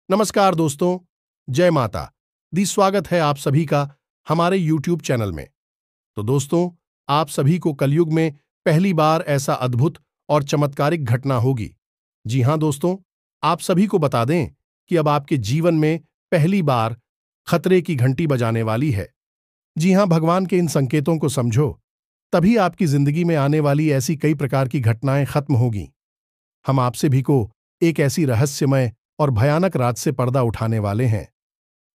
नमस्कार दोस्तों, जय माता दी। स्वागत है आप सभी का हमारे YouTube चैनल में। तो दोस्तों, आप सभी को कलयुग में पहली बार ऐसा अद्भुत और चमत्कारिक घटना होगी। जी हां दोस्तों, आप सभी को बता दें कि अब आपके जीवन में पहली बार खतरे की घंटी बजाने वाली है। जी हां, भगवान के इन संकेतों को समझो, तभी आपकी जिंदगी में आने वाली ऐसी कई प्रकार की घटनाएं खत्म होगी। हम आप सभी को एक ऐसी रहस्यमय और भयानक रात से पर्दा उठाने वाले हैं।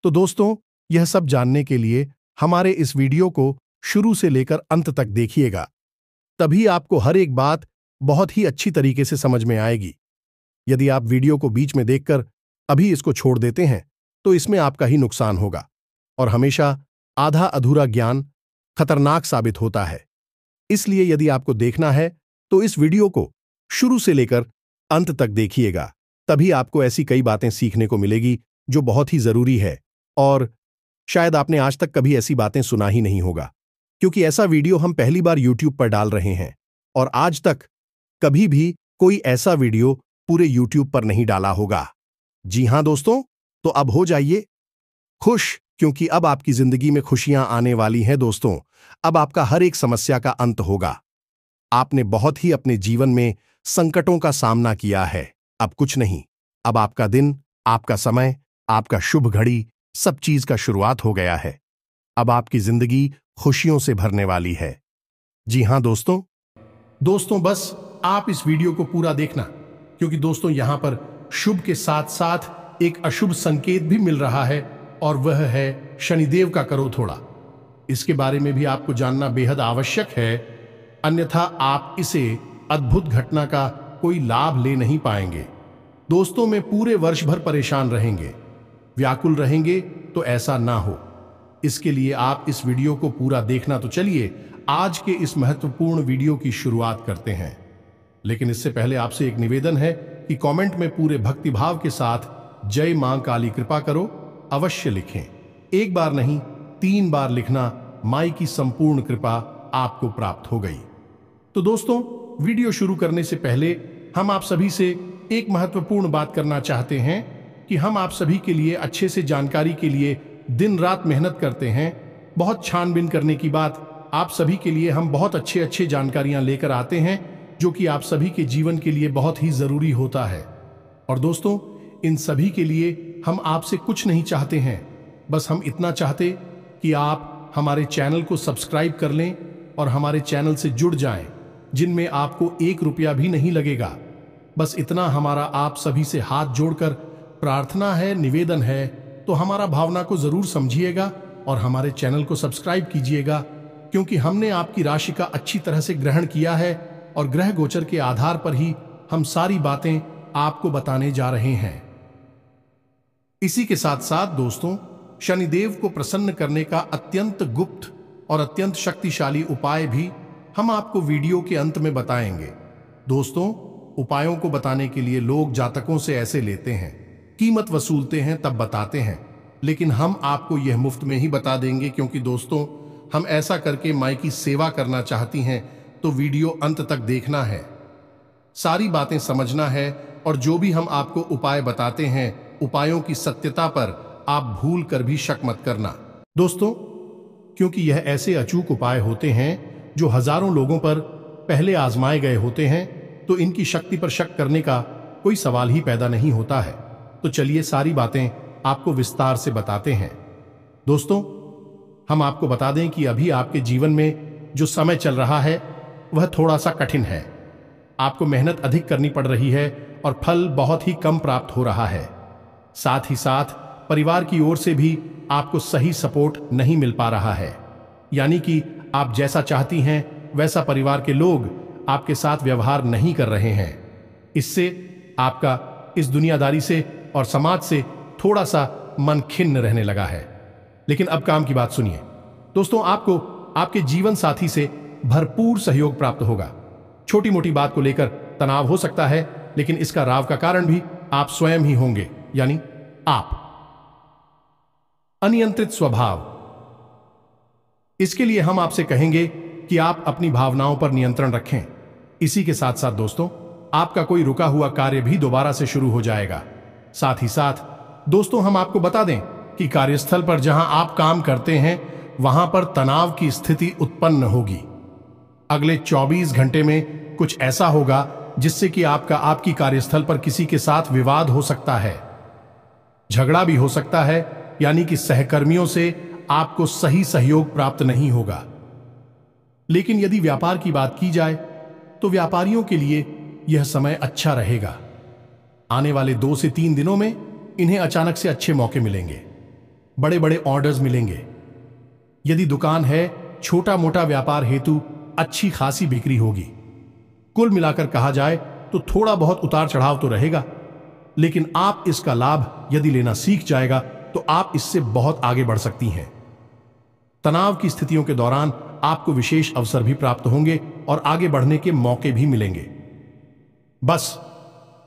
तो दोस्तों, यह सब जानने के लिए हमारे इस वीडियो को शुरू से लेकर अंत तक देखिएगा, तभी आपको हर एक बात बहुत ही अच्छी तरीके से समझ में आएगी। यदि आप वीडियो को बीच में देखकर अभी इसको छोड़ देते हैं, तो इसमें आपका ही नुकसान होगा और हमेशा आधा अधूरा ज्ञान खतरनाक साबित होता है। इसलिए यदि आपको देखना है, तो इस वीडियो को शुरू से लेकर अंत तक देखिएगा, तभी आपको ऐसी कई बातें सीखने को मिलेगी जो बहुत ही जरूरी है। और शायद आपने आज तक कभी ऐसी बातें सुना ही नहीं होगा, क्योंकि ऐसा वीडियो हम पहली बार YouTube पर डाल रहे हैं और आज तक कभी भी कोई ऐसा वीडियो पूरे YouTube पर नहीं डाला होगा। जी हां दोस्तों, तो अब हो जाइए खुश, क्योंकि अब आपकी जिंदगी में खुशियां आने वाली हैं दोस्तों। अब आपका हर एक समस्या का अंत होगा। आपने बहुत ही अपने जीवन में संकटों का सामना किया है। अब कुछ नहीं, अब आपका दिन, आपका समय, आपका शुभ घड़ी, सब चीज का शुरुआत हो गया है। अब आपकी जिंदगी खुशियों से भरने वाली है। जी हां दोस्तों, बस आप इस वीडियो को पूरा देखना, क्योंकि दोस्तों यहां पर शुभ के साथ साथ एक अशुभ संकेत भी मिल रहा है, और वह है शनिदेव का करो थोड़ा। इसके बारे में भी आपको जानना बेहद आवश्यक है, अन्यथा आप इसे अद्भुत घटना का कोई लाभ ले नहीं पाएंगे। दोस्तों, में पूरे वर्ष भर परेशान रहेंगे, व्याकुल रहेंगे, तो ऐसा ना हो। इसके लिए आप इस वीडियो को पूरा देखना। तो चलिए आज के इस महत्वपूर्ण वीडियो की शुरुआत करते हैं। लेकिन इससे पहले आपसे एक निवेदन है कि कमेंट में पूरे भक्तिभाव के साथ जय मां काली कृपा करो अवश्य लिखें। एक बार नहीं, 3 बार लिखना। माई की संपूर्ण कृपा आपको प्राप्त हो गई। तो दोस्तों, वीडियो शुरू करने से पहले हम आप सभी से एक महत्वपूर्ण बात करना चाहते हैं कि हम आप सभी के लिए अच्छे से जानकारी के लिए दिन रात मेहनत करते हैं। बहुत छानबीन करने की बात, आप सभी के लिए हम बहुत अच्छे जानकारियां लेकर आते हैं, जो कि आप सभी के जीवन के लिए बहुत ही जरूरी होता है। और दोस्तों, इन सभी के लिए हम आपसे कुछ नहीं चाहते हैं, बस हम इतना चाहते कि आप हमारे चैनल को सब्सक्राइब कर लें और हमारे चैनल से जुड़ जाएं, जिनमें आपको 1 रुपया भी नहीं लगेगा। बस इतना हमारा आप सभी से हाथ जोड़कर प्रार्थना है, निवेदन है। तो हमारा भावना को जरूर समझिएगा और हमारे चैनल को सब्सक्राइब कीजिएगा, क्योंकि हमने आपकी राशि का अच्छी तरह से ग्रहण किया है और ग्रह गोचर के आधार पर ही हम सारी बातें आपको बताने जा रहे हैं। इसी के साथ साथ दोस्तों, शनिदेव को प्रसन्न करने का अत्यंत गुप्त और अत्यंत शक्तिशाली उपाय भी हम आपको वीडियो के अंत में बताएंगे। दोस्तों, उपायों को बताने के लिए लोग जातकों से ऐसे लेते हैं, कीमत वसूलते हैं, तब बताते हैं, लेकिन हम आपको यह मुफ्त में ही बता देंगे, क्योंकि दोस्तों हम ऐसा करके माई की सेवा करना चाहती हैं। तो वीडियो अंत तक देखना है, सारी बातें समझना है, और जो भी हम आपको उपाय बताते हैं, उपायों की सत्यता पर आप भूल कर भी शक मत करना दोस्तों, क्योंकि यह ऐसे अचूक उपाय होते हैं जो हजारों लोगों पर पहले आजमाए गए होते हैं। तो इनकी शक्ति पर शक करने का कोई सवाल ही पैदा नहीं होता है। तो चलिए सारी बातें आपको विस्तार से बताते हैं। दोस्तों, हम आपको बता दें कि अभी आपके जीवन में जो समय चल रहा है वह थोड़ा सा कठिन है। आपको मेहनत अधिक करनी पड़ रही है और फल बहुत ही कम प्राप्त हो रहा है। साथ ही साथ परिवार की ओर से भी आपको सही सपोर्ट नहीं मिल पा रहा है, यानी कि आप जैसा चाहती हैं वैसा परिवार के लोग आपके साथ व्यवहार नहीं कर रहे हैं। इससे आपका इस दुनियादारी से और समाज से थोड़ा सा मन खिन्न रहने लगा है। लेकिन अब काम की बात सुनिए दोस्तों, आपको आपके जीवन साथी से भरपूर सहयोग प्राप्त होगा। छोटी मोटी बात को लेकर तनाव हो सकता है, लेकिन इसका राव का कारण भी आप स्वयं ही होंगे, यानी आप। अनियंत्रित स्वभाव, इसके लिए हम आपसे कहेंगे कि आप अपनी भावनाओं पर नियंत्रण रखें। इसी के साथ साथ दोस्तों, आपका कोई रुका हुआ कार्य भी दोबारा से शुरू हो जाएगा। साथ ही साथ दोस्तों, हम आपको बता दें कि कार्यस्थल पर जहां आप काम करते हैं वहां पर तनाव की स्थिति उत्पन्न होगी। अगले 24 घंटे में कुछ ऐसा होगा जिससे कि आपकी कार्यस्थल पर किसी के साथ विवाद हो सकता है, झगड़ा भी हो सकता है, यानी कि सहकर्मियों से आपको सही सहयोग प्राप्त नहीं होगा। लेकिन यदि व्यापार की बात की जाए तो व्यापारियों के लिए यह समय अच्छा रहेगा। आने वाले 2 से 3 दिनों में इन्हें अचानक से अच्छे मौके मिलेंगे, बड़े बड़े ऑर्डर्स मिलेंगे। यदि दुकान है, छोटा मोटा व्यापार हेतु अच्छी खासी बिक्री होगी। कुल मिलाकर कहा जाए तो थोड़ा बहुत उतार चढ़ाव तो रहेगा, लेकिन आप इसका लाभ यदि लेना सीख जाएगा तो आप इससे बहुत आगे बढ़ सकती हैं। तनाव की स्थितियों के दौरान आपको विशेष अवसर भी प्राप्त होंगे और आगे बढ़ने के मौके भी मिलेंगे। बस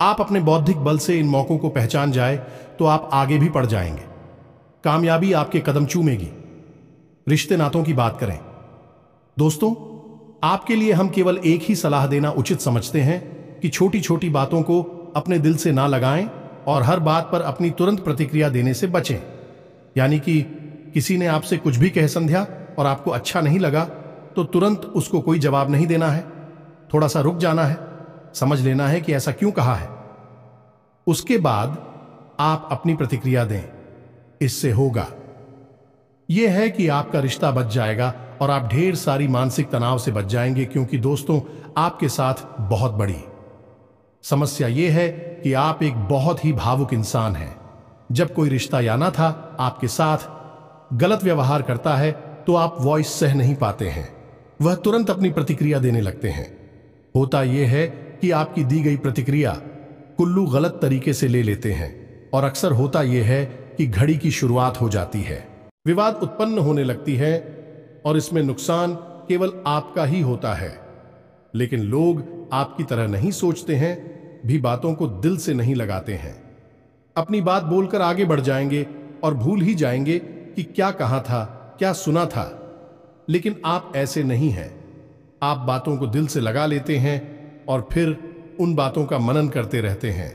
आप अपने बौद्धिक बल से इन मौकों को पहचान जाए तो आप आगे भी बढ़ जाएंगे। कामयाबी आपके कदम चूमेगी। रिश्ते नातों की बात करें दोस्तों, आपके लिए हम केवल एक ही सलाह देना उचित समझते हैं कि छोटी छोटी बातों को अपने दिल से ना लगाएं और हर बात पर अपनी तुरंत प्रतिक्रिया देने से बचें। यानी कि किसी ने आपसे कुछ भी कह समझा और आपको अच्छा नहीं लगा तो तुरंत उसको कोई जवाब नहीं देना है, थोड़ा सा रुक जाना है, समझ लेना है कि ऐसा क्यों कहा है। उसके बाद आप अपनी प्रतिक्रिया दें। इससे होगा यह है कि आपका रिश्ता बच जाएगा और आप ढेर सारी मानसिक तनाव से बच जाएंगे, क्योंकि दोस्तों आपके साथ बहुत बड़ी समस्या यह है कि आप एक बहुत ही भावुक इंसान हैं। जब कोई रिश्ता या ना था आपके साथ गलत व्यवहार करता है तो आप वॉइस सह नहीं पाते हैं, वह तुरंत अपनी प्रतिक्रिया देने लगते हैं। होता यह है कि आपकी दी गई प्रतिक्रिया कुल्लू गलत तरीके से ले लेते हैं और अक्सर होता यह है कि घड़ी की शुरुआत हो जाती है, विवाद उत्पन्न होने लगती है और इसमें नुकसान केवल आपका ही होता है। लेकिन लोग आपकी तरह नहीं सोचते हैं, भी बातों को दिल से नहीं लगाते हैं। अपनी बात बोलकर आगे बढ़ जाएंगे और भूल ही जाएंगे कि क्या कहा था, क्या सुना था। लेकिन आप ऐसे नहीं हैं। आप बातों को दिल से लगा लेते हैं और फिर उन बातों का मनन करते रहते हैं।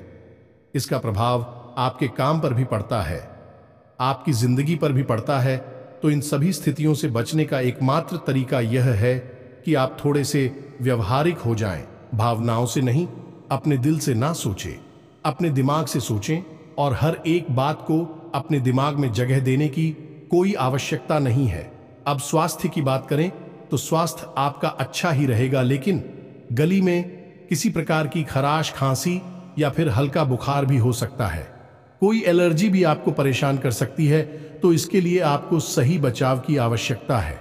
इसका प्रभाव आपके काम पर भी पड़ता है, आपकी जिंदगी पर भी पड़ता है। तो इन सभी स्थितियों से बचने का एकमात्र तरीका यह है कि आप थोड़े से व्यवहारिक हो जाएं। भावनाओं से नहीं, अपने दिल से ना सोचें, अपने दिमाग से सोचें और हर एक बात को अपने दिमाग में जगह देने की कोई आवश्यकता नहीं है। अब स्वास्थ्य की बात करें तो स्वास्थ्य आपका अच्छा ही रहेगा, लेकिन गली में किसी प्रकार की खराश, खांसी या फिर हल्का बुखार भी हो सकता है। कोई एलर्जी भी आपको परेशान कर सकती है, तो इसके लिए आपको सही बचाव की आवश्यकता है।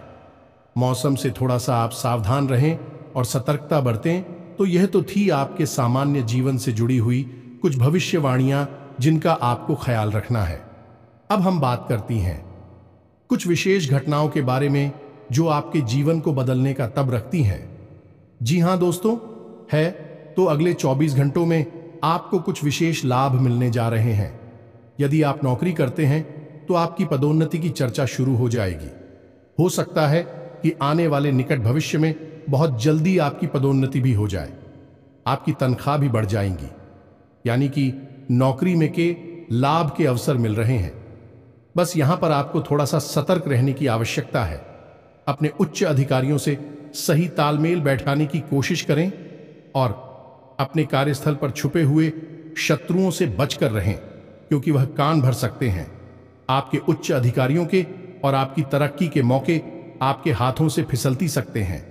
मौसम से थोड़ा सा आप सावधान रहें और सतर्कता बरतें। तो यह तो थी आपके सामान्य जीवन से जुड़ी हुई कुछ भविष्यवाणियां जिनका आपको ख्याल रखना है। अब हम बात करती हैं कुछ विशेष घटनाओं के बारे में जो आपके जीवन को बदलने का तब रखती हैं। जी हां दोस्तों, है तो अगले 24 घंटों में आपको कुछ विशेष लाभ मिलने जा रहे हैं। यदि आप नौकरी करते हैं तो आपकी पदोन्नति की चर्चा शुरू हो जाएगी। हो सकता है कि आने वाले निकट भविष्य में बहुत जल्दी आपकी पदोन्नति भी हो जाए, आपकी तनख्वाह भी बढ़ जाएंगी। यानी कि नौकरी में के लाभ के अवसर मिल रहे हैं। बस यहां पर आपको थोड़ा सा सतर्क रहने की आवश्यकता है। अपने उच्च अधिकारियों से सही तालमेल बैठाने की कोशिश करें और अपने कार्यस्थल पर छुपे हुए शत्रुओं से बचकर रहें, क्योंकि वह कान भर सकते हैं। आपके उच्च अधिकारियों के और आपकी तरक्की के मौके आपके हाथों से फिसलती सकते हैं।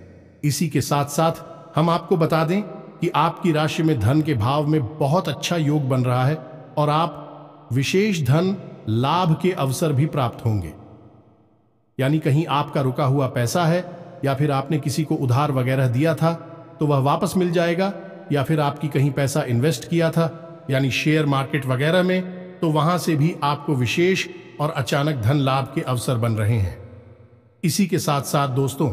इसी के साथ साथ हम आपको बता दें कि आपकी राशि में धन के भाव में बहुत अच्छा योग बन रहा है और आप विशेष धन लाभ के अवसर भी प्राप्त होंगे। यानी कहीं आपका रुका हुआ पैसा है या फिर आपने किसी को उधार वगैरह दिया था तो वह वापस मिल जाएगा, या फिर आपकी कहीं पैसा इन्वेस्ट किया था यानी शेयर मार्केट वगैरह में, तो वहां से भी आपको विशेष और अचानक धन लाभ के अवसर बन रहे हैं। इसी के साथ साथ दोस्तों,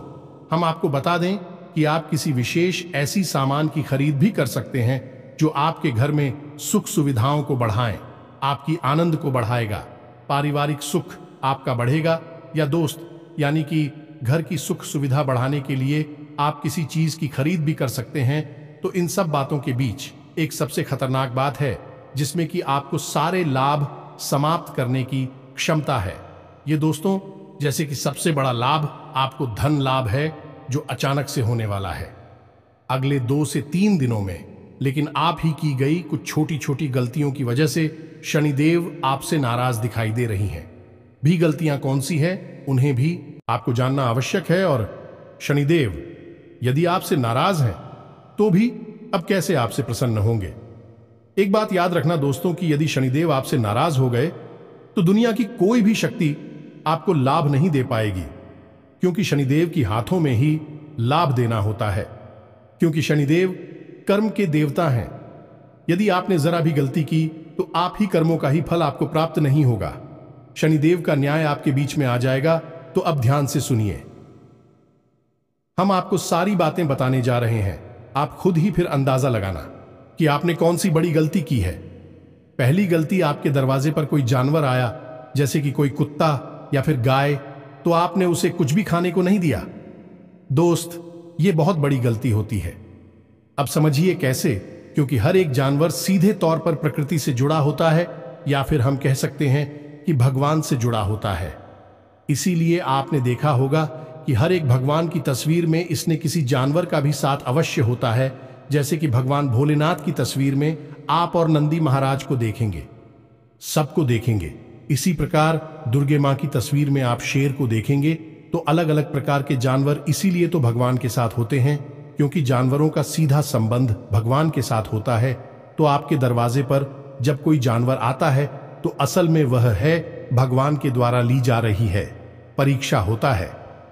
हम आपको बता दें कि आप किसी विशेष ऐसी सामान की खरीद भी कर सकते हैं जो आपके घर में सुख सुविधाओं को बढ़ाएं, आपकी आनंद को बढ़ाएगा, पारिवारिक सुख आपका बढ़ेगा। या दोस्त, यानी कि घर की सुख सुविधा बढ़ाने के लिए आप किसी चीज की खरीद भी कर सकते हैं। तो इन सब बातों के बीच एक सबसे खतरनाक बात है जिसमें कि आपको सारे लाभ समाप्त करने की क्षमता है। ये दोस्तों, जैसे कि सबसे बड़ा लाभ आपको धन लाभ है, जो अचानक से होने वाला है अगले 2 से 3 दिनों में। लेकिन आप ही की गई कुछ छोटी छोटी गलतियों की वजह से शनिदेव आपसे नाराज दिखाई दे रही हैं। भी गलतियां कौन सी है, उन्हें भी आपको जानना आवश्यक है। और शनिदेव यदि आपसे नाराज हैं तो भी अब कैसे आपसे प्रसन्न होंगे? एक बात याद रखना दोस्तों कि यदि शनिदेव आपसे नाराज हो गए तो दुनिया की कोई भी शक्ति आपको लाभ नहीं दे पाएगी, क्योंकि शनिदेव की हाथों में ही लाभ देना होता है, क्योंकि शनिदेव कर्म के देवता हैं। यदि आपने जरा भी गलती की तो आप ही कर्मों का ही फल आपको प्राप्त नहीं होगा। शनिदेव का न्याय आपके बीच में आ जाएगा। तो अब ध्यान से सुनिए, हम आपको सारी बातें बताने जा रहे हैं। आप खुद ही फिर अंदाजा लगाना कि आपने कौन सी बड़ी गलती की है। पहली गलती, आपके दरवाजे पर कोई जानवर आया, जैसे कि कोई कुत्ता या फिर गाय, तो आपने उसे कुछ भी खाने को नहीं दिया। दोस्त, यह बहुत बड़ी गलती होती है। अब समझिए कैसे, क्योंकि हर एक जानवर सीधे तौर पर प्रकृति से जुड़ा होता है, या फिर हम कह सकते हैं कि भगवान से जुड़ा होता है। इसीलिए आपने देखा होगा कि हर एक भगवान की तस्वीर में इसने किसी जानवर का भी साथ अवश्य होता है। जैसे कि भगवान भोलेनाथ की तस्वीर में आप और नंदी महाराज को देखेंगे, सबको देखेंगे। इसी प्रकार दुर्गे मां की तस्वीर में आप शेर को देखेंगे। तो अलग अलग प्रकार के जानवर इसीलिए तो भगवान के साथ होते हैं, क्योंकि जानवरों का सीधा संबंध भगवान के साथ होता है। तो आपके दरवाजे पर जब कोई जानवर आता है तो असल में वह है भगवान के द्वारा ली जा रही है परीक्षा होता है।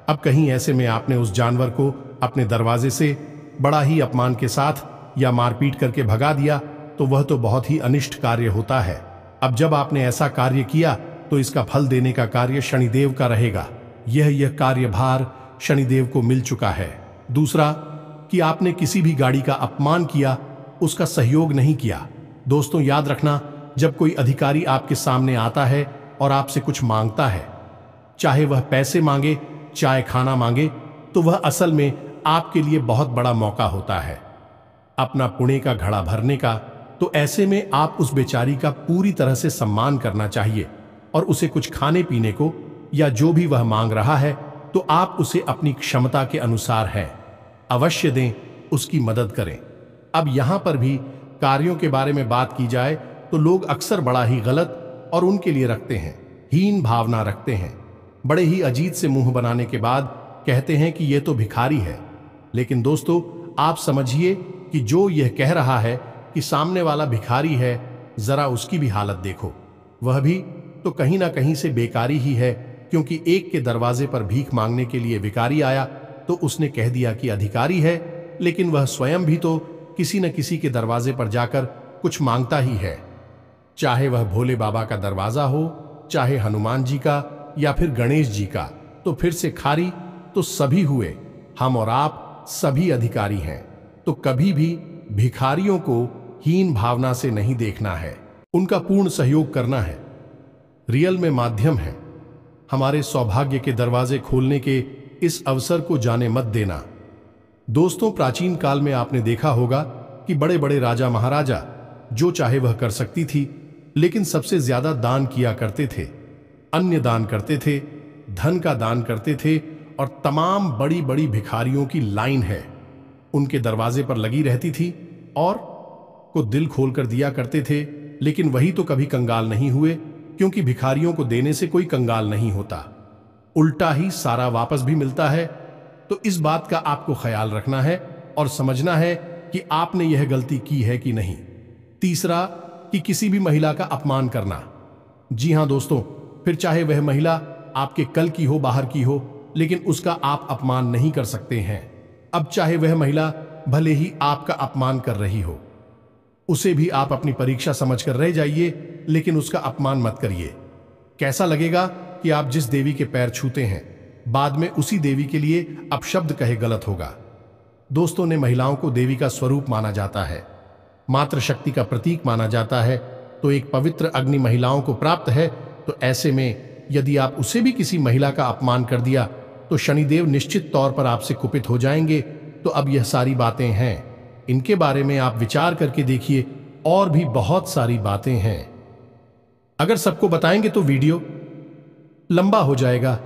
अब कहीं ऐसे में आपने उस जानवर को अपने दरवाजे से बड़ा ही अपमान के साथ या मारपीट करके भगा दिया, तो वह तो बहुत ही अनिष्ट कार्य होता है। अब जब आपने ऐसा कार्य किया तो इसका फल देने का कार्य शनिदेव का रहेगा। यह कार्यभार शनिदेव को मिल चुका है। दूसरा कि आपने किसी भी गाड़ी का अपमान किया, उसका सहयोग नहीं किया। दोस्तों याद रखना, जब कोई अधिकारी आपके सामने आता है और आपसे कुछ मांगता है, चाहे वह पैसे मांगे चाहे खाना मांगे, तो वह असल में आपके लिए बहुत बड़ा मौका होता है अपना पुण्य का घड़ा भरने का। तो ऐसे में आप उस बेचारी का पूरी तरह से सम्मान करना चाहिए और उसे कुछ खाने पीने को या जो भी वह मांग रहा है, तो आप उसे अपनी क्षमता के अनुसार है अवश्य दें, उसकी मदद करें। अब यहां पर भी कार्यों के बारे में बात की जाए तो लोग अक्सर बड़ा ही गलत और उनके लिए रखते हैं हीन भावना रखते हैं। बड़े ही अजीत से मुंह बनाने के बाद कहते हैं कि यह तो भिखारी है। लेकिन दोस्तों आप समझिए कि जो यह कह रहा है कि सामने वाला भिखारी है, जरा उसकी भी हालत देखो। वह भी तो कहीं ना कहीं से बेकारी ही है, क्योंकि एक के दरवाजे पर भीख मांगने के लिए भिखारी आया तो उसने कह दिया कि अधिकारी है, लेकिन वह स्वयं भी तो किसी न किसी के दरवाजे पर जाकर कुछ मांगता ही है। चाहे वह भोले बाबा का दरवाजा हो, चाहे हनुमान जी का या फिर गणेश जी का। तो फिर से खारी तो सभी हुए, हम और आप सभी अधिकारी हैं। तो कभी भी भिखारियों को हीन भावना से नहीं देखना है, उनका पूर्ण सहयोग करना है। रियल में माध्यम है। हमारे सौभाग्य के दरवाजे खोलने के इस अवसर को जाने मत देना। दोस्तों प्राचीन काल में आपने देखा होगा कि बड़े बड़े राजा महाराजा जो चाहे वह कर सकती थी, लेकिन सबसे ज्यादा दान किया करते थे, अन्य दान करते थे, धन का दान करते थे। और तमाम बड़ी बड़ी भिखारियों की लाइन है उनके दरवाजे पर लगी रहती थी और को दिल खोलकर दिया करते थे। लेकिन वही तो कभी कंगाल नहीं हुए, क्योंकि भिखारियों को देने से कोई कंगाल नहीं होता, उल्टा ही सारा वापस भी मिलता है। तो इस बात का आपको ख्याल रखना है और समझना है कि आपने यह गलती की है कि नहीं। तीसरा कि किसी भी महिला का अपमान करना। जी हां दोस्तों, फिर चाहे वह महिला आपके कल की हो, बाहर की हो, लेकिन उसका आप अपमान नहीं कर सकते हैं। अब चाहे वह महिला भले ही आपका अपमान कर रही हो, उसे भी आप अपनी परीक्षा समझकर रह जाइए, लेकिन उसका अपमान मत करिए। कैसा लगेगा कि आप जिस देवी के पैर छूते हैं, बाद में उसी देवी के लिए अपशब्द कहे गलत होगा। दोस्तों ने महिलाओं को देवी का स्वरूप माना जाता है, मातृ शक्ति का प्रतीक माना जाता है। तो एक पवित्र अग्नि महिलाओं को प्राप्त है। तो ऐसे में यदि आप उसे भी किसी महिला का अपमान कर दिया तो शनिदेव निश्चित तौर पर आपसे कुपित हो जाएंगे। तो अब यह सारी बातें हैं, इनके बारे में आप विचार करके देखिए, और भी बहुत सारी बातें हैं। अगर सबको बताएंगे तो वीडियो लंबा हो जाएगा।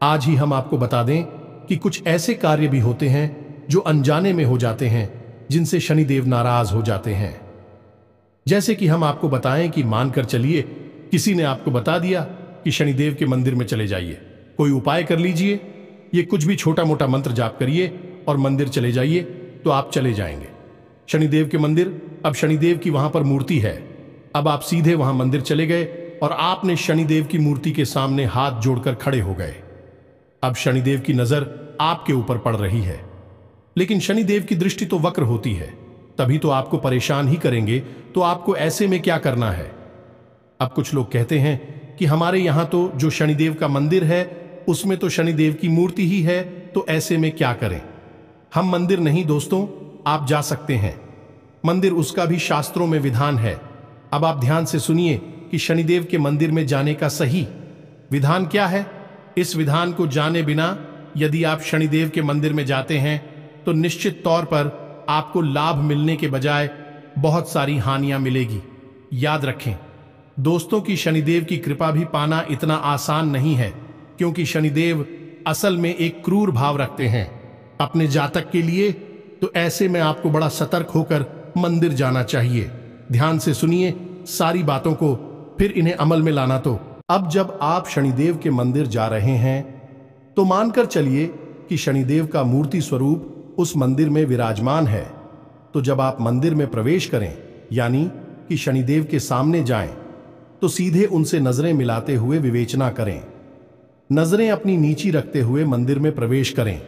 आज ही हम आपको बता दें कि कुछ ऐसे कार्य भी होते हैं जो अनजाने में हो जाते हैं, जिनसे शनिदेव नाराज हो जाते हैं। जैसे कि हम आपको बताएं कि मानकर चलिए किसी ने आपको बता दिया कि शनिदेव के मंदिर में चले जाइए, कोई उपाय कर लीजिए, ये कुछ भी छोटा मोटा मंत्र जाप करिए और मंदिर चले जाइए, तो आप चले जाएंगे शनिदेव के मंदिर। अब शनिदेव की वहां पर मूर्ति है। अब आप सीधे वहां मंदिर चले गए और आपने शनिदेव की मूर्ति के सामने हाथ जोड़कर खड़े हो गए। अब शनिदेव की नजर आपके ऊपर पड़ रही है, लेकिन शनिदेव की दृष्टि तो वक्र होती है, तभी तो आपको परेशान ही करेंगे। तो आपको ऐसे में क्या करना है? अब कुछ लोग कहते हैं कि हमारे यहां तो जो शनिदेव का मंदिर है उसमें तो शनिदेव की मूर्ति ही है, तो ऐसे में क्या करें? हम मंदिर नहीं दोस्तों, आप जा सकते हैं मंदिर, उसका भी शास्त्रों में विधान है। अब आप ध्यान से सुनिए कि शनिदेव के मंदिर में जाने का सही विधान क्या है। इस विधान को जाने बिना यदि आप शनिदेव के मंदिर में जाते हैं तो निश्चित तौर पर आपको लाभ मिलने के बजाय बहुत सारी हानियां मिलेगी। याद रखें दोस्तों कि शनिदेव की कृपा भी पाना इतना आसान नहीं है, क्योंकि शनिदेव असल में एक क्रूर भाव रखते हैं अपने जातक के लिए। तो ऐसे में आपको बड़ा सतर्क होकर मंदिर जाना चाहिए। ध्यान से सुनिए सारी बातों को, फिर इन्हें अमल में लाना। तो अब जब आप शनिदेव के मंदिर जा रहे हैं तो मानकर चलिए कि शनिदेव का मूर्ति स्वरूप उस मंदिर में विराजमान है। तो जब आप मंदिर में प्रवेश करें, यानी कि शनिदेव के सामने जाएं, तो सीधे उनसे नजरें मिलाते हुए विवेचना करें। नजरें अपनी नीची रखते हुए मंदिर में प्रवेश करें।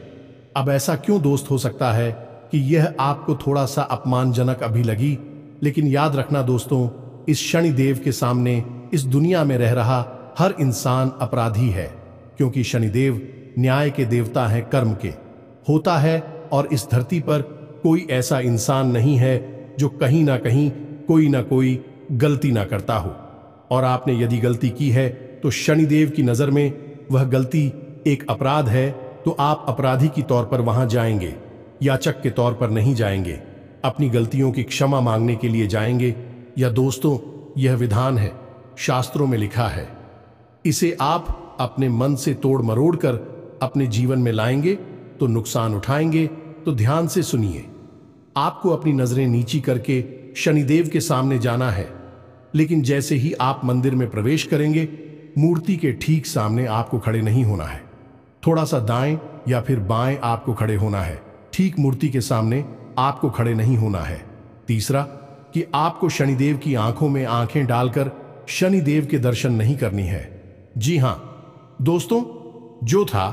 अब ऐसा क्यों दोस्त हो सकता है कि यह आपको थोड़ा सा अपमानजनक अभी लगी, लेकिन याद रखना दोस्तों, इस शनिदेव के सामने इस दुनिया में रह रहा हर इंसान अपराधी है, क्योंकि शनिदेव न्याय के देवता हैं, कर्म के होता है। और इस धरती पर कोई ऐसा इंसान नहीं है जो कहीं ना कहीं कोई ना कोई गलती ना करता हो। और आपने यदि गलती की है तो शनिदेव की नजर में वह गलती एक अपराध है, तो आप अपराधी की तौर पर वहां जाएंगे, याचक के तौर पर नहीं जाएंगे। अपनी गलतियों की क्षमा मांगने के लिए जाएंगे। या दोस्तों, यह विधान है, शास्त्रों में लिखा है, इसे आप अपने मन से तोड़ मरोड़ कर अपने जीवन में लाएंगे तो नुकसान उठाएंगे। तो ध्यान से सुनिए, आपको अपनी नजरें नीची करके शनिदेव के सामने जाना है, लेकिन जैसे ही आप मंदिर में प्रवेश करेंगे, मूर्ति के ठीक सामने आपको खड़े नहीं होना है। थोड़ा सा दाएं या फिर बाएं आपको खड़े होना है, ठीक मूर्ति के सामने आपको खड़े नहीं होना है। तीसरा कि आपको शनिदेव की आंखों में आंखें डालकर शनिदेव के दर्शन नहीं करनी है। जी हां दोस्तों, जो था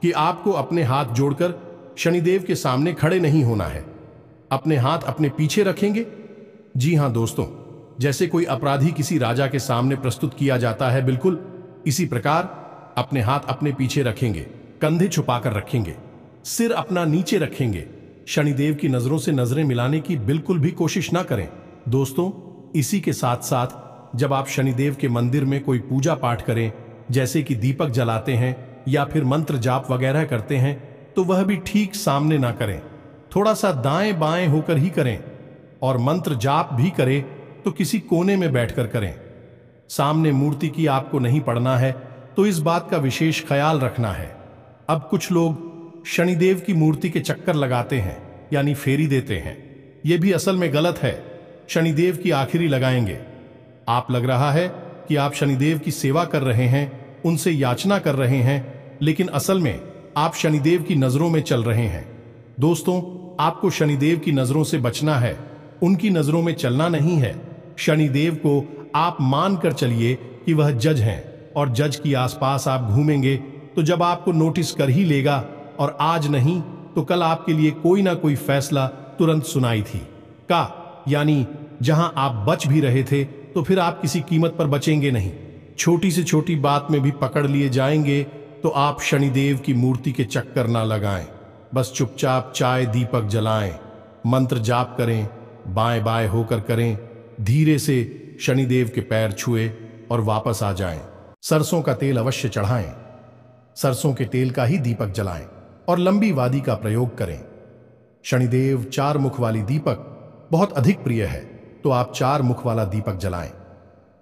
कि आपको अपने हाथ जोड़कर शनिदेव के सामने खड़े नहीं होना है, अपने हाथ अपने पीछे रखेंगे। जी हां दोस्तों, जैसे कोई अपराधी किसी राजा के सामने प्रस्तुत किया जाता है, बिल्कुल इसी प्रकार अपने हाथ अपने पीछे रखेंगे, कंधे छुपाकर रखेंगे, सिर अपना नीचे रखेंगे। शनिदेव की नजरों से नजरें मिलाने की बिल्कुल भी कोशिश ना करें। दोस्तों, इसी के साथ साथ जब आप शनिदेव के मंदिर में कोई पूजा पाठ करें, जैसे कि दीपक जलाते हैं या फिर मंत्र जाप वगैरह करते हैं, तो वह भी ठीक सामने ना करें, थोड़ा सा दाएं बाएं होकर ही करें। और मंत्र जाप भी करें तो किसी कोने में बैठकर करें। सामने मूर्ति की आपको नहीं पड़ना है, तो इस बात का विशेष ख्याल रखना है। अब कुछ लोग शनिदेव की मूर्ति के चक्कर लगाते हैं, यानी फेरी देते हैं। यह भी असल में गलत है। शनिदेव की आखिरी लगाएंगे। आप लग रहा है कि आप शनिदेव की सेवा कर रहे हैं, उनसे याचना कर रहे हैं, लेकिन असल में आप शनिदेव की नजरों में चल रहे हैं। दोस्तों, आपको शनिदेव की नजरों से बचना है, उनकी नजरों में चलना नहीं है। शनिदेव को आप मान कर चलिए कि वह जज हैं, और जज के आसपास आप घूमेंगे तो जब आपको नोटिस कर ही लेगा, और आज नहीं तो कल आपके लिए कोई ना कोई फैसला तुरंत सुनाई थी का, यानी जहां आप बच भी रहे थे तो फिर आप किसी कीमत पर बचेंगे नहीं। छोटी से छोटी बात में भी पकड़ लिए जाएंगे, तो आप शनिदेव की मूर्ति के चक्कर ना लगाएं। बस चुपचाप चाय दीपक जलाएं, मंत्र जाप करें, बाएं बाएं होकर करें, धीरे से शनिदेव के पैर छुए और वापस आ जाएं। सरसों का तेल अवश्य चढ़ाएं, सरसों के तेल का ही दीपक जलाएं और लंबी वादी का प्रयोग करें। शनिदेव 4 मुख वाली दीपक बहुत अधिक प्रिय है, तो आप 4 मुख वाला दीपक जलाएं।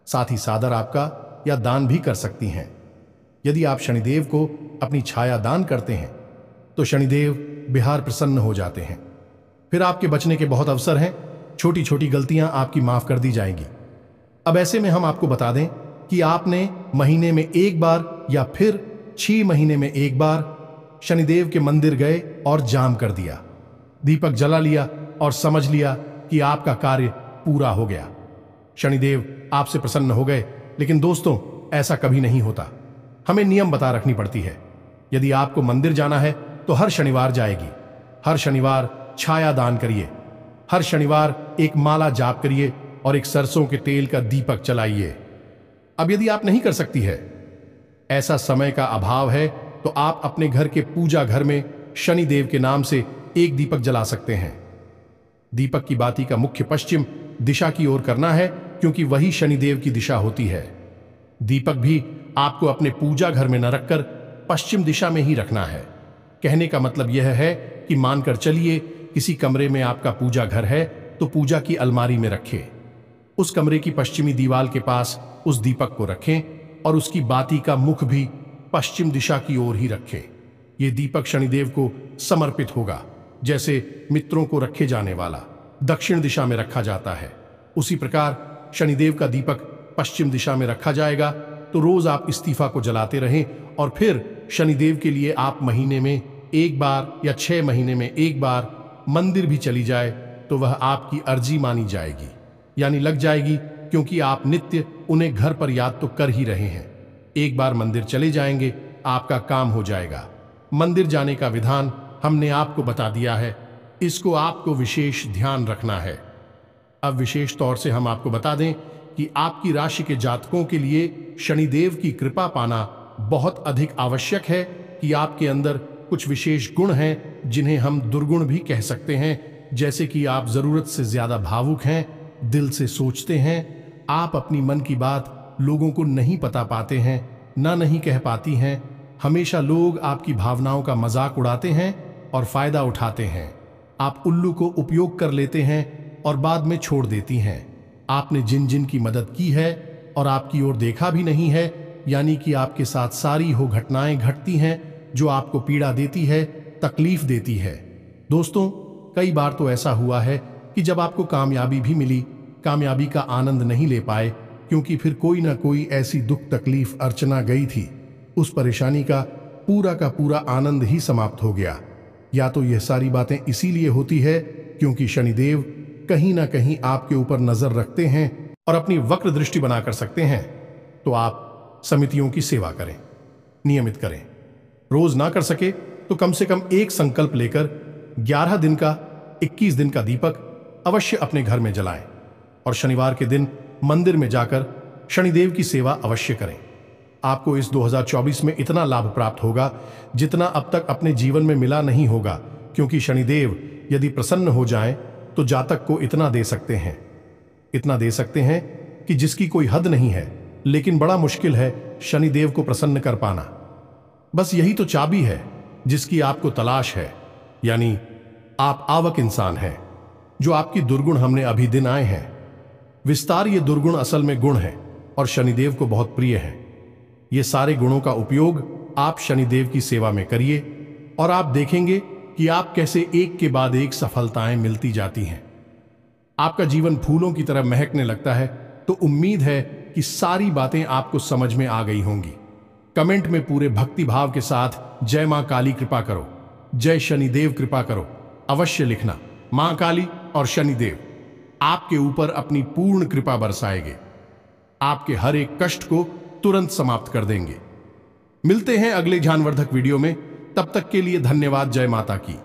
साथ ही सादर आपका या दान भी कर सकती हैं। यदि आप शनिदेव को अपनी छाया दान करते हैं तो शनिदेव बिहार प्रसन्न हो जाते हैं। फिर आपके बचने के बहुत अवसर हैं। छोटी छोटी गलतियां आपकी माफ कर दी जाएंगी। अब ऐसे में हम आपको बता दें कि आपने महीने में एक बार या फिर 6 महीने में एक बार शनिदेव के मंदिर गए और जाम कर दिया, दीपक जला लिया और समझ लिया कि आपका कार्य पूरा हो गया, शनिदेव आपसे प्रसन्न हो गए। लेकिन दोस्तों, ऐसा कभी नहीं होता। हमें नियम बता रखनी पड़ती है। यदि आपको मंदिर जाना है तो हर शनिवार जाएगी। हर शनिवार छाया दान करिए। हर शनिवार एक माला जाप करिए और एक सरसों के तेल का दीपक जलाइए। अब यदि आप नहीं कर सकती है, ऐसा समय का अभाव है, तो आप अपने घर के पूजा घर में शनिदेव के नाम से एक दीपक जला सकते हैं। दीपक की बाती का मुख्य पश्चिम दिशा की ओर करना है, क्योंकि वही शनिदेव की दिशा होती है। दीपक भी आपको अपने पूजा घर में न रखकर पश्चिम दिशा में ही रखना है। कहने का मतलब यह है कि मानकर चलिए किसी कमरे में आपका पूजा घर है तो पूजा की अलमारी में रखें। उस कमरे की पश्चिमी दीवार के पास उस दीपक को रखें और उसकी बाती का मुख भी पश्चिम दिशा की ओर ही रखें। यह दीपक शनिदेव को समर्पित होगा। जैसे मित्रों को रखे जाने वाला दक्षिण दिशा में रखा जाता है, उसी प्रकार शनिदेव का दीपक पश्चिम दिशा में रखा जाएगा। तो रोज आप इस्तीफा को जलाते रहें और फिर शनिदेव के लिए आप महीने में एक बार या 6 महीने में एक बार मंदिर भी चली जाए तो वह आपकी अर्जी मानी जाएगी, यानी लग जाएगी, क्योंकि आप नित्य उन्हें घर पर याद तो कर ही रहे हैं। एक बार मंदिर चले जाएंगे, आपका काम हो जाएगा। मंदिर जाने का विधान हमने आपको बता दिया है, इसको आपको विशेष ध्यान रखना है। अब विशेष तौर से हम आपको बता दें कि आपकी राशि के जातकों के लिए शनिदेव की कृपा पाना बहुत अधिक आवश्यक है कि आपके अंदर कुछ विशेष गुण हैं जिन्हें हम दुर्गुण भी कह सकते हैं। जैसे कि आप जरूरत से ज्यादा भावुक हैं, दिल से सोचते हैं, आप अपनी मन की बात लोगों को नहीं बता पाते हैं, ना नहीं कह पाती हैं। हमेशा लोग आपकी भावनाओं का मजाक उड़ाते हैं और फायदा उठाते हैं। आप उल्लू को उपयोग कर लेते हैं और बाद में छोड़ देती हैं। आपने जिन जिन की मदद की है और आपकी ओर देखा भी नहीं है, यानी कि आपके साथ सारी हो घटनाएं घटती हैं जो आपको पीड़ा देती है, तकलीफ देती है। दोस्तों, कई बार तो ऐसा हुआ है कि जब आपको कामयाबी भी मिली, कामयाबी का आनंद नहीं ले पाए, क्योंकि फिर कोई ना कोई ऐसी दुख तकलीफ अर्चना गई थी, उस परेशानी का पूरा आनंद ही समाप्त हो गया। या तो यह सारी बातें इसीलिए होती है क्योंकि शनिदेव कहीं ना कहीं आपके ऊपर नजर रखते हैं और अपनी वक्र दृष्टि बनाकर सकते हैं। तो आप समितियों की सेवा करें, नियमित करें। रोज ना कर सके तो कम से कम एक संकल्प लेकर 11 दिन का 21 दिन का दीपक अवश्य अपने घर में जलाएं और शनिवार के दिन मंदिर में जाकर शनिदेव की सेवा अवश्य करें। आपको इस 2024 में इतना लाभ प्राप्त होगा जितना अब तक अपने जीवन में मिला नहीं होगा, क्योंकि शनिदेव यदि प्रसन्न हो जाएं तो जातक को इतना दे सकते हैं कि जिसकी कोई हद नहीं है। लेकिन बड़ा मुश्किल है शनिदेव को प्रसन्न कर पाना। बस यही तो चाबी है जिसकी आपको तलाश है, यानी आप आवक इंसान हैं। जो आपकी दुर्गुण हमने अभी दिन आए हैं, विस्तार ये दुर्गुण असल में गुण है और शनिदेव को बहुत प्रिय है। ये सारे गुणों का उपयोग आप शनिदेव की सेवा में करिए और आप देखेंगे कि आप कैसे एक के बाद एक सफलताएं मिलती जाती हैं। आपका जीवन फूलों की तरह महकने लगता है। तो उम्मीद है कि सारी बातें आपको समझ में आ गई होंगी। कमेंट में पूरे भक्ति भाव के साथ जय मां काली कृपा करो, जय शनिदेव कृपा करो अवश्य लिखना। मां काली और शनिदेव आपके ऊपर अपनी पूर्ण कृपा बरसाएंगे, आपके हर एक कष्ट को तुरंत समाप्त कर देंगे। मिलते हैं अगले ज्ञानवर्धक वीडियो में, तब तक के लिए धन्यवाद। जय माता की।